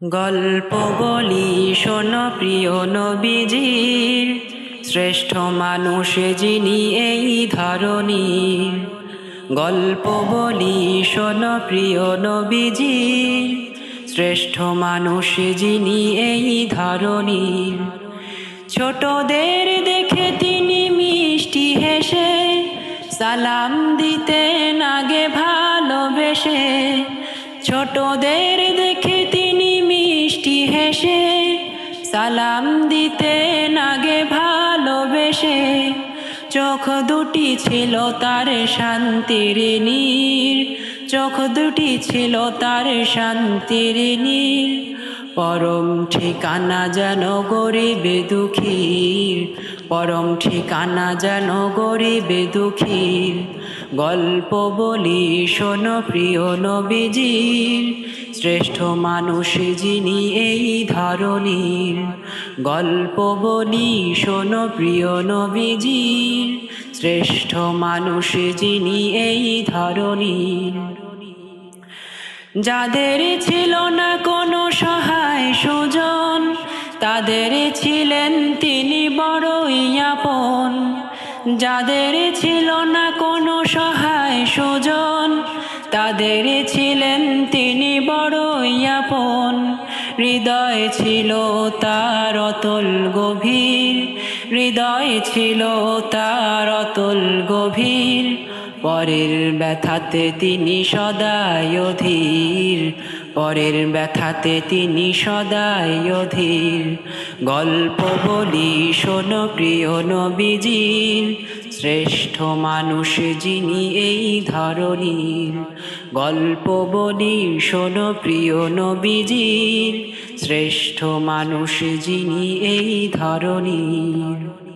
গল্প বলি শোনো প্রিয় নবীজির, শ্রেষ্ঠ মানুষ যিনি এই ধরণীর। গল্প বলি শোনো প্রিয় নবীজির, শ্রেষ্ঠ মানুষ যিনি এই ধরণীর। ছোটদের দেখে তিনি মিষ্টি হেসে সালাম দিতেন আগে ভালোবেসে। ছোটদের দেখে তিনি মিষ্টি হেসে সালাম দিতেন আগে ভালোবেসে। চোখ দুটি ছিল তার শান্তির নীর, চোখ দুটি ছিল তার শান্তির নীর। পরম ঠিকানা যেন গরিব দুঃখীর, পরম ঠিকানা যেন গরিব দুঃখীর। গল্প বলি শোনো প্রিয় নবীজির, শ্রেষ্ঠ মানুষ যিনি এই ধরণীর। গল্প বলি শোনো প্রিয় নবীজির, শ্রেষ্ঠ মানুষ যিনি এই ধরণীর। যাদের ছিল না কোনো সহায় সুজন, তাদের ছিলেন তিনি বড়ই আপন। যাদের ছিল না কোনো সহায় সুজন, তাদের ছিলেন তিনি বড়ই আপন। হৃদয় ছিল তার অতল গভীর, হৃদয় ছিল তার অতল গভীর। পরের ব্যথাতে তিনি সদাই অধীর, পরের ব্যথাতে তিনি সদাই অধীর। গল্প বলি শোনো প্রিয় নবীজির, শ্রেষ্ঠ মানুষ যিনি এই ধরণীর। গল্প বলি শোনো প্রিয় নবীজির, শ্রেষ্ঠ মানুষ যিনি এই ধরণীর।